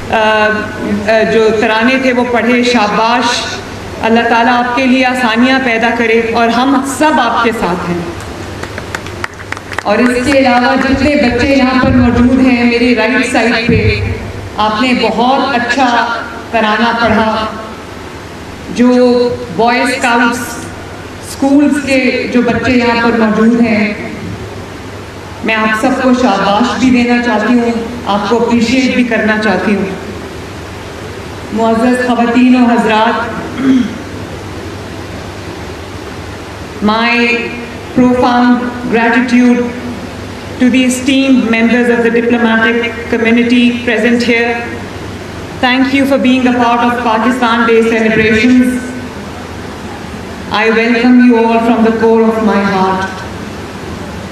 جو ترانے تھے وہ پڑھے، شاباش، اللہ تعالیٰ آپ کے لیے آسانیاں پیدا کرے، اور ہم سب آپ کے ساتھ ہیں۔ اور اس کے علاوہ جتنے بچے یہاں پر موجود ہیں میری رائٹ سائڈ پہ، آپ نے بہت اچھا ترانہ پڑھا۔ جو بوائے اسکاؤٹس اسکولس کے جو بچے یہاں پر موجود ہیں، میں آپ سب کو شاباش بھی دینا چاہتی ہوں، آپ کو اپریشیٹ بھی کرنا چاہتی ہوں۔ معزز خواتین و حضرات، my profound gratitude to the esteemed members of the diplomatic community present here. Thank you for being a part of Pakistan Day celebrations. I welcome you all from the core of my heart.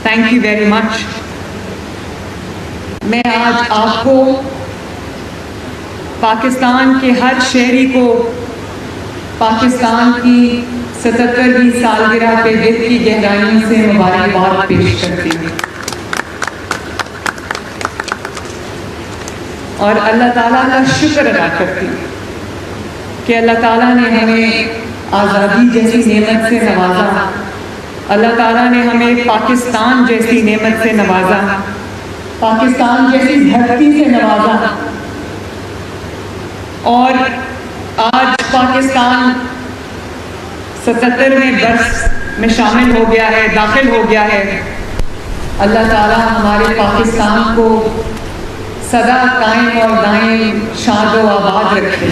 Thank you very much. میں آج آپ کو، پاکستان کے ہر شہری کو، پاکستان کی 77ویں سالگرہ پہ دل کی گہرائیوں سے مبارکباد پیش کرتی ہوں، اور اللہ تعالیٰ کا شکر ادا کرتی ہوں کہ اللہ تعالیٰ نے ہمیں آزادی جیسی نعمت سے نوازا، اللہ تعالیٰ نے ہمیں پاکستان جیسی نعمت سے نوازا، پاکستان جیسی دھرتی سے نوازا، اور آج پاکستان 77ویں برس میں شامل ہو گیا ہے، داخل ہو گیا ہے۔ اللہ تعالیٰ ہمارے پاکستان کو سدا قائم اور دائم شاد و آباد رکھے۔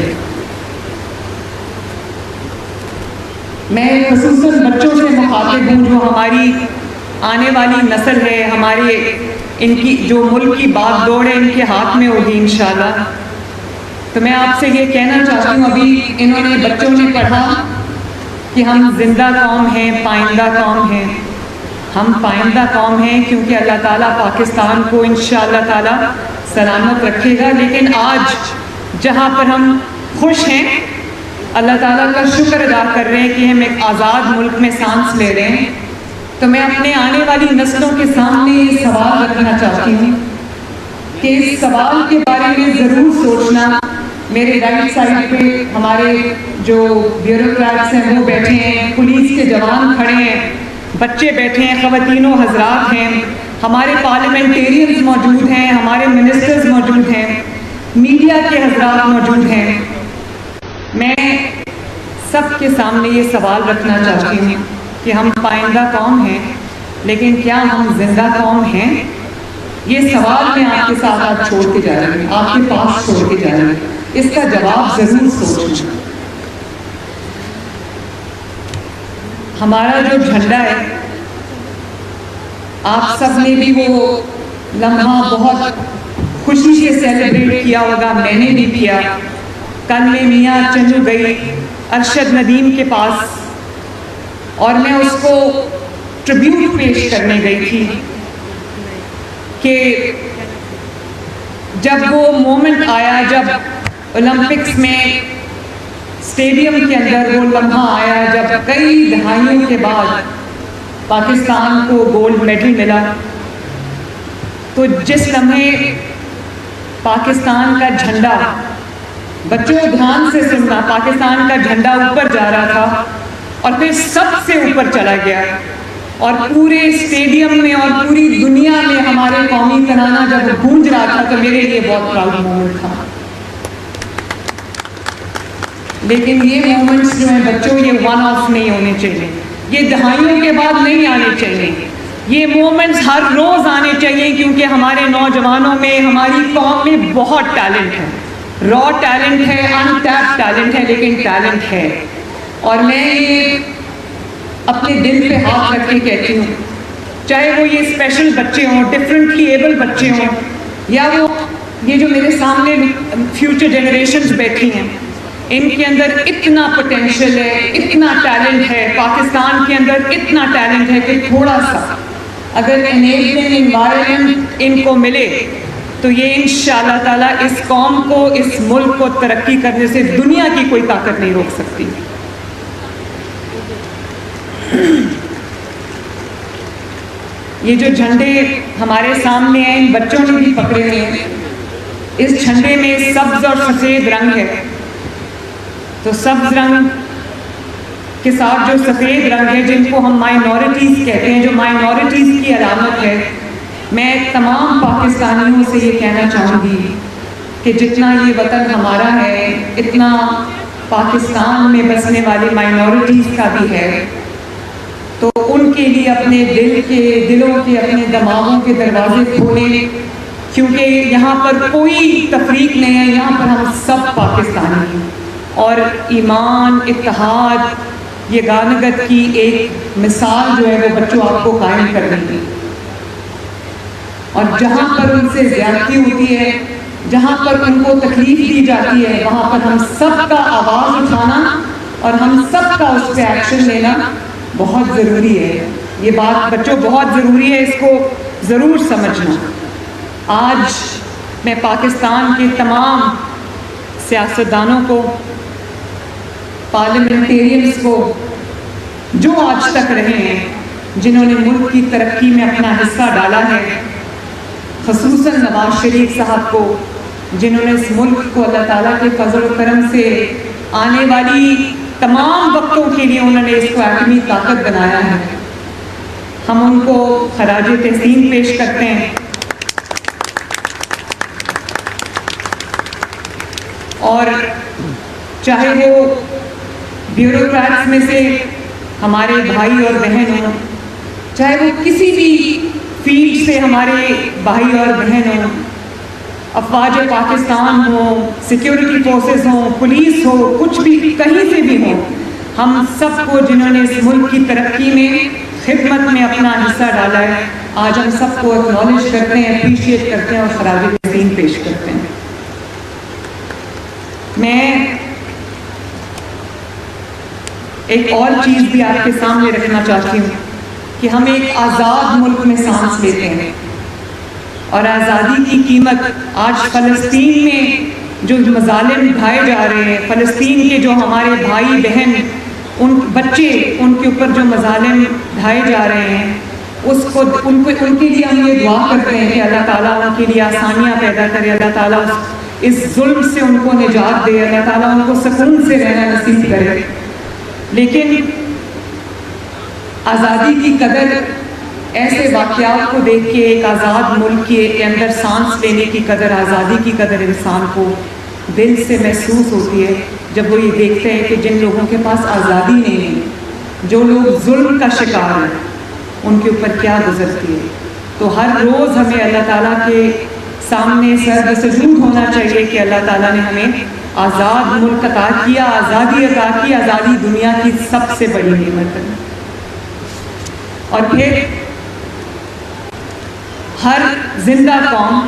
میں خصوصاً بچوں سے مخاطب ہوں جو ہماری آنے والی نسل ہے، ہمارے ان کی جو ملک کی باغ دوڑ ہے ان کے ہاتھ میں ہوگی انشاءاللہ۔ تو میں آپ سے یہ کہنا چاہتی ہوں، ابھی انہوں نے بچوں نے پڑھا کہ ہم زندہ قوم ہیں، پائندہ قوم ہیں۔ ہم پائندہ قوم ہیں کیونکہ اللہ تعالیٰ پاکستان کو انشاءاللہ تعالیٰ سلامت رکھے گا، لیکن آج جہاں پر ہم خوش ہیں، اللہ تعالیٰ کا شکر ادا کر رہے ہیں کہ ہم ایک آزاد ملک میں سانس لے رہے ہیں، تو میں اپنے آنے والی نسلوں کے سامنے یہ سوال رکھنا چاہتی ہوں کہ اس سوال کے بارے میں ضرور سوچنا۔ میرے رائٹ سائڈ پہ ہمارے جو بیوروکریٹس ہیں وہ بیٹھے ہیں، پولیس کے جوان کھڑے ہیں، بچے بیٹھے ہیں، خواتین و حضرات ہیں، ہمارے پارلیمنٹیرینز موجود ہیں، ہمارے منسٹرز موجود ہیں، میڈیا کے حضرات موجود ہیں۔ میں سب کے سامنے یہ سوال رکھنا چاہتی ہوں کہ ہم پائندہ قوم ہیں، لیکن کیا ہم زندہ قوم ہیں؟ یہ سوال میں آپ کے ساتھ آج چھوڑ کے جا رہی ہوں، آپ کے پاس چھوڑ کے جا رہی ہوں، اس کا جواب ضرور سوچنا۔ ہمارا جو جھنڈا ہے، آپ سب نے بھی وہ لمحہ بہت خوشی سے سیلیبریٹ کیا ہوگا، میں نے بھی کیا۔ کل میں میاں چنو گئی ارشد ندیم کے پاس اور میں اس کو ٹریبیوٹ پیش کرنے گئی تھی کہ جب وہ مومنٹ آیا، جب اولمپکس میں اسٹیڈیم کے اندر وہ لمحہ آیا، جب کئی دہائیوں کے بعد پاکستان کو گولڈ میڈل ملا، تو جس لمحے پاکستان کا جھنڈا، بچوں دھیان سے سننا، پاکستان کا جھنڈا اوپر جا رہا تھا اور پھر سب سے اوپر چلا گیا، اور پورے اسٹیڈیم میں اور پوری دنیا میں ہمارے قومی ترانہ جب گونج رہا تھا تو میرے لیے بہت پراؤڈ مومنٹ تھا۔ لیکن یہ مومنٹس جو ہیں بچوں، یہ ون آف نہیں ہونے چاہیے، یہ دہائیوں کے بعد نہیں آنے چاہیے، یہ مومنٹس ہر روز آنے چاہیے، کیونکہ ہمارے نوجوانوں میں، ہماری قوم میں بہت ٹیلنٹ ہے، را ٹیلنٹ ہے، ان ٹیپ ٹیلنٹ ہے، لیکن ٹیلنٹ ہے۔ اور میں یہ اپنے دل پہ ہاتھ رکھ کے کہتی ہوں، چاہے وہ یہ اسپیشل بچے ہوں، ڈفرینٹلی ایبل بچے ہوں، یا وہ یہ جو میرے سامنے فیوچر جنریشنز بیٹھی ہیں، ان کے اندر اتنا پوٹینشیل ہے، اتنا ٹیلنٹ ہے، پاکستان کے اندر اتنا ٹیلنٹ ہے کہ تھوڑا سا اگر انیبلنگ انوائرمنٹ ان کو ملے تو یہ انشاءاللہ تعالیٰ اس قوم کو، اس ملک کو ترقی کرنے سے دنیا کی کوئی طاقت نہیں روک سکتی۔ یہ جو جھنڈے ہمارے سامنے ہیں، ان بچوں نے بھی پکڑے ہوئے ہیں، اس جھنڈے میں سبز اور سفید رنگ ہے، تو سبز رنگ کے ساتھ جو سفید رنگ ہے، جن کو ہم مائنورٹیز کہتے ہیں، جو مائنورٹیز کی علامت ہے، میں تمام پاکستانیوں سے یہ کہنا چاہوں گی کہ جتنا یہ وطن ہمارا ہے، اتنا پاکستان میں بسنے والی مائنورٹیز کا بھی ہے، تو ان کے لیے اپنے دلوں کے اپنے دماغوں کے دروازے کھولیں، کیونکہ یہاں پر کوئی تفریق نہیں ہے، یہاں پر ہم سب پاکستانی ہیں، اور ایمان، اتحاد، یہ گانگت کی ایک مثال جو ہے وہ بچوں آپ کو قائم کر دیں گی، اور جہاں پر ان سے زیادتی ہوتی ہے، جہاں پر ان کو تکلیف دی جاتی ہے، وہاں پر ہم سب کا آواز اٹھانا اور ہم سب کا اس پہ ایکشن لینا بہت ضروری ہے۔ یہ بات بچوں بہت ضروری ہے، اس کو ضرور سمجھنا۔ آج میں پاکستان کے تمام سیاستدانوں کو، پارلیمنٹیرینز کو، جو آج تک رہے ہیں، جنہوں نے ملک کی ترقی میں اپنا حصہ ڈالا ہے، خصوصاً نواز شریف صاحب کو، جنہوں نے اس ملک کو اللہ تعالیٰ کے فضل و کرم سے آنے والی تمام وقتوں کے لیے انہوں نے اس کو ایٹمی طاقت بنایا ہے، ہم ان کو خراج تحسین پیش کرتے ہیں۔ اور چاہے وہ بیوروکریٹس میں سے ہمارے بھائی اور بہن ہوں، چاہے وہ کسی بھی فیلڈ سے ہمارے بھائی اور بہن ہوں، افواج پاکستان ہوں، سیکیورٹی فورسز ہوں، پولیس ہو، کچھ بھی کہیں سے بھی ہوں، ہم سب کو جنہوں نے اس ملک کی ترقی میں خدمت میں اپنا حصہ ڈالا ہے، آج ہم سب کو اکنالج کرتے ہیں، اپریشیٹ کرتے ہیں اور خراج تحسین پیش کرتے ہیں۔ میں ایک اور چیز بھی آپ کے سامنے رکھنا چاہتی ہوں کہ ہم ایک آزاد ملک میں سانس لیتے ہیں، اور آزادی کی قیمت آج فلسطین میں جو مظالم ڈھائے جا رہے ہیں، فلسطین کے جو ہمارے بھائی بہن، ان بچے، ان کے اوپر جو مظالم ڈھائے جا رہے ہیں، ان کے لیے ہم یہ دعا کرتے ہیں کہ اللہ تعالیٰ ان کے لیے آسانیاں پیدا کرے، اللہ تعالیٰ اس ظلم سے ان کو نجات دے، اللہ تعالیٰ ان کو سکون سے رہنا نصیب کرے۔ لیکن آزادی کی قدر ایسے واقعات کو دیکھ کے، ایک آزاد ملک کے اندر سانس لینے کی قدر، آزادی کی قدر انسان کو دل سے محسوس ہوتی ہے جب وہ یہ دیکھتے ہیں کہ جن لوگوں کے پاس آزادی نہیں ہے، جو لوگ ظلم کا شکار ہیں، ان کے اوپر کیا گزرتی ہے۔ تو ہر روز ہمیں اللہ تعالیٰ کے سامنے سر بسجود ہونا چاہیے کہ اللہ تعالیٰ نے ہمیں آزاد ملک عطا کیا، آزادی عطا کی۔ آزادی دنیا کی سب سے بڑی نعمت ہے۔ اور پھر ہر زندہ قوم،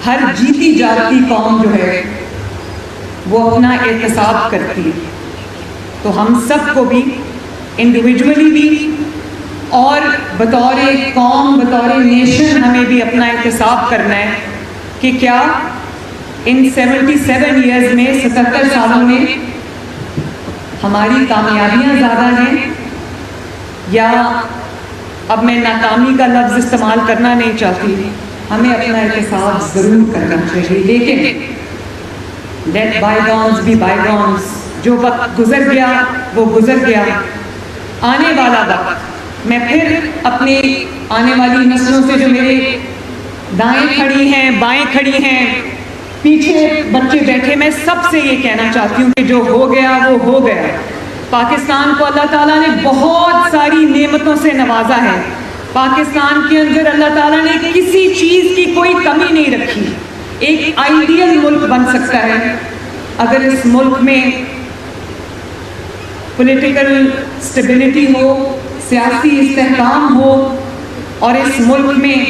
ہر جیتی جاگتی قوم جو ہے وہ اپنا احتساب کرتی ہے، تو ہم سب کو بھی انڈیویجولی بھی اور بطور قوم، بطور نیشن ہمیں بھی اپنا احتساب کرنا ہے کہ کیا ان 77 ایئرز میں، 77 سالوں میں ہماری کامیابیاں زیادہ ہیں، یا اب میں ناکامی کا لفظ استعمال کرنا نہیں چاہتی، ہمیں اپنا احتساب ضرور کرنا چاہیے۔ لیکن لیٹ بائی گونز بی بائی گونز، جو وقت گزر گیا وہ گزر گیا۔ آنے والا وقت، میں پھر اپنے آنے والی نسلوں سے، جو میرے دائیں کھڑی ہیں، بائیں کھڑی ہیں، پیچھے بچے بیٹھے، میں سب سے یہ کہنا چاہتی ہوں کہ جو ہو گیا وہ ہو گیا۔ پاکستان کو اللہ تعالیٰ نے بہت ساری نعمتوں سے نوازا ہے، پاکستان کے اندر اللہ تعالیٰ نے کسی چیز کی کوئی کمی نہیں رکھی۔ ایک آئیڈیل ملک بن سکتا ہے اگر اس ملک میں پولیٹیکل سٹیبلٹی ہو، سیاسی استحکام ہو، اور اس ملک میں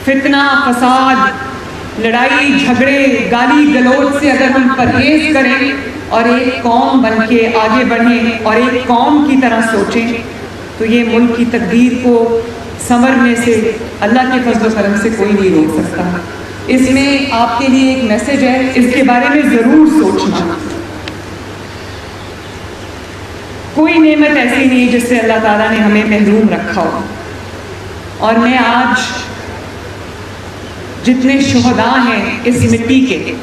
فتنہ، فساد، لڑائی جھگڑے، گالی گلوچ سے اگر ہم پرہیز کریں اور ایک قوم بن کے آگے بڑھیں اور ایک قوم کی طرح سوچیں، تو یہ ملک کی تقدیر کو سنورنے سے اللہ کے فضل و کرم سے کوئی نہیں روک سکتا۔ اس میں آپ کے لیے ایک میسج ہے، اس کے بارے میں ضرور سوچنا۔ کوئی نعمت ایسی نہیں جس سے اللہ تعالیٰ نے ہمیں محروم رکھا ہو، اور میں آج جتنے شہداء ہیں اس مٹی کے،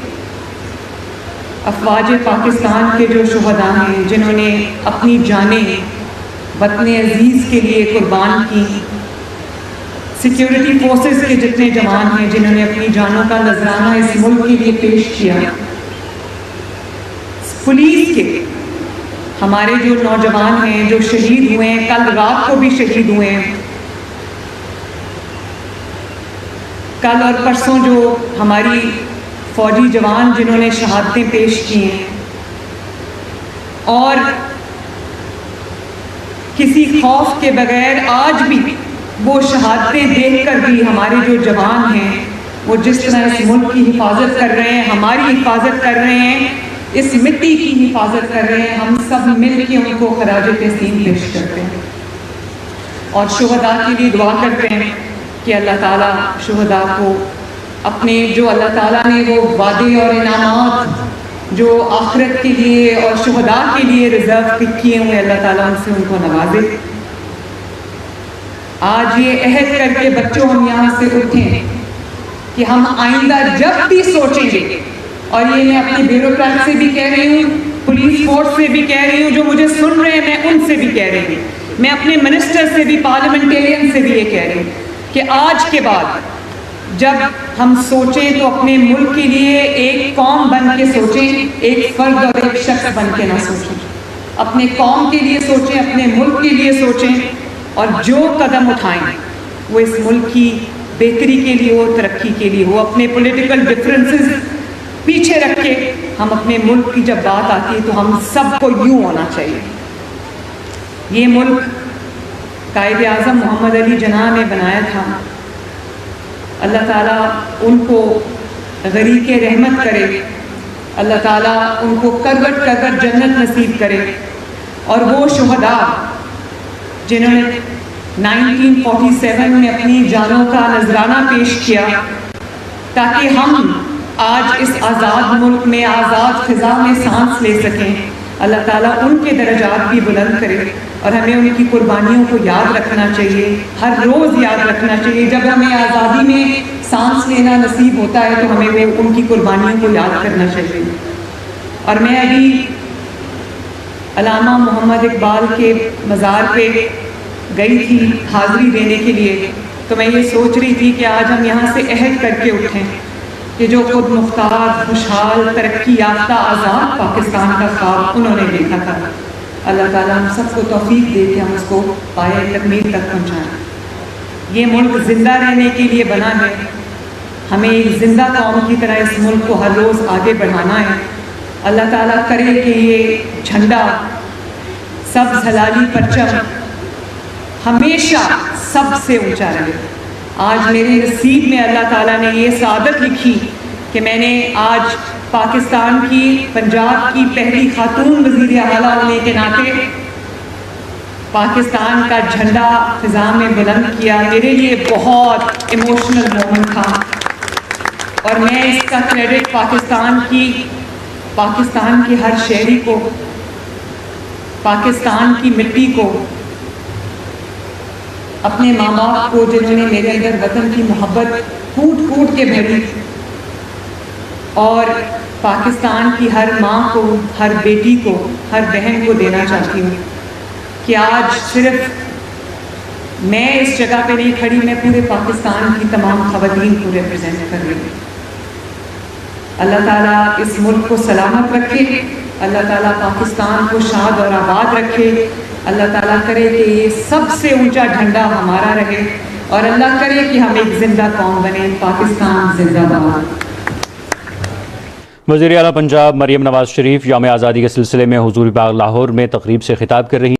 افواج پاکستان کے جو شہداء ہیں جنہوں نے اپنی جانیں وطن عزیز کے لیے قربان کی، سیکیورٹی فورسز کے جتنے جوان ہیں جنہوں نے اپنی جانوں کا نذرانہ اس ملک کے لیے پیش کیا، پولیس کے ہمارے جو نوجوان ہیں جو شہید ہوئے ہیں، کل رات کو بھی شہید ہوئے ہیں، کل اور پرسوں جو ہماری فوجی جوان جنہوں نے شہادتیں پیش کی ہیں، اور کسی خوف کے بغیر آج بھی وہ شہادتیں دیکھ کر بھی ہمارے جو جوان ہیں وہ جس طرح اس ملک کی حفاظت کر رہے ہیں، ہماری حفاظت کر رہے ہیں، اس مٹی کی حفاظت کر رہے ہیں، ہم سب مل کے ان کو خراج تحسین پیش کرتے ہیں اور شہداء کے لیے دعا کرتے ہیں کہ اللہ تعالیٰ شہداء کو اپنے جو اللہ تعالیٰ نے وہ وعدے اور انعامات جو آخرت کے لیے اور شہداء کے لیے ریزرو کیے ہوئے، اللہ تعالیٰ ان سے ان کو نوازے۔ آج یہ عہد کر کے بچوں ہم یہاں سے اٹھیں کہ ہم آئندہ جب بھی سوچیں گے، اور یہ میں اپنی بیوروکریٹ سے بھی کہہ رہی ہوں، پولیس فورس سے بھی کہہ رہی ہوں، جو مجھے سن رہے ہیں میں ان سے بھی کہہ رہی ہوں، میں اپنے منسٹر سے بھی، پارلیمنٹیرین سے بھی یہ کہہ رہی ہوں کہ آج کے بعد جب ہم سوچیں تو اپنے ملک کے لیے ایک قوم بن کے سوچیں، ایک فرد اور ایک شخص بن کے نہ سوچیں، اپنے قوم کے لیے سوچیں، اپنے ملک کے لیے سوچیں، اور جو قدم اٹھائیں وہ اس ملک کی بہتری کے لیے ہو، ترقی کے لیے ہو۔ اپنے پولیٹیکل ڈفرینسز پیچھے رکھ کے ہم اپنے ملک کی جب بات آتی ہے تو ہم سب کو یوں ہونا چاہیے۔ یہ ملک قائد اعظم محمد علی جناح نے بنایا تھا، اللہ تعالیٰ ان کو غریق رحمت کرے، اللہ تعالیٰ ان کو کرگٹ کرگٹ جنت نصیب کرے، اور وہ شہداء جنہوں نے 1947 میں اپنی جانوں کا نذرانہ پیش کیا تاکہ ہم آج اس آزاد ملک میں آزاد فضا میں سانس لے سکیں، اللہ تعالیٰ ان کے درجات بھی بلند کرے، اور ہمیں ان کی قربانیوں کو یاد رکھنا چاہیے، ہر روز یاد رکھنا چاہیے۔ جب ہمیں آزادی میں سانس لینا نصیب ہوتا ہے تو ہمیں وہ ان کی قربانیوں کو یاد کرنا چاہیے۔ اور میں ابھی علامہ محمد اقبال کے مزار پہ گئی تھی حاضری دینے کے لیے، تو میں یہ سوچ رہی تھی کہ آج ہم یہاں سے عہد کر کے اٹھیں کہ جو خود مختار، خوشحال، ترقی یافتہ آزاد پاکستان کا خواب انہوں نے دیکھا تھا، اللہ تعالیٰ ہم سب کو توفیق دے کہ ہم اس کو پائے تکمیل تک پہنچائیں۔ یہ ملک زندہ رہنے کے لیے بنا ہے، ہمیں ایک زندہ قوم کی طرح اس ملک کو ہر روز آگے بڑھانا ہے۔ اللہ تعالیٰ کرے کہ یہ جھنڈا، سبز ہلالی پرچم ہمیشہ سب سے اونچا رہے۔ آج میرے نصیب میں اللہ تعالیٰ نے یہ سعادت لکھی کہ میں نے آج پاکستان کی، پنجاب کی پہلی خاتون وزیر اعلیٰ ہونے کے ناطے پاکستان کا جھنڈا فضا میں بلند کیا۔ میرے لیے بہت ایموشنل مومنٹ تھا، اور میں اس کا کریڈٹ پاکستان کی ہر شہری کو، پاکستان کی مٹی کو، اپنے ماں باپ کو جنہوں نے میرے اندر وطن کی محبت کوٹ کوٹ کے بھری، اور پاکستان کی ہر ماں کو، ہر بیٹی کو، ہر بہن کو دینا چاہتی ہوں کہ آج صرف میں اس جگہ پہ نہیں کھڑی، میں پورے پاکستان کی تمام خواتین کو ریپرزینٹ کر رہی ہوں۔ اللہ تعالیٰ اس ملک کو سلامت رکھے، اللہ تعالیٰ پاکستان کو شاد اور آباد رکھے، اللہ تعالیٰ کرے کہ یہ سب سے اونچا جھنڈا ہمارا رہے، اور اللہ کرے کہ ہم ایک زندہ قوم بنیں۔ پاکستان زندہ باد۔ وزیر اعلیٰ پنجاب مریم نواز شریف یوم آزادی کے سلسلے میں حضور باغ لاہور میں تقریب سے خطاب کر رہی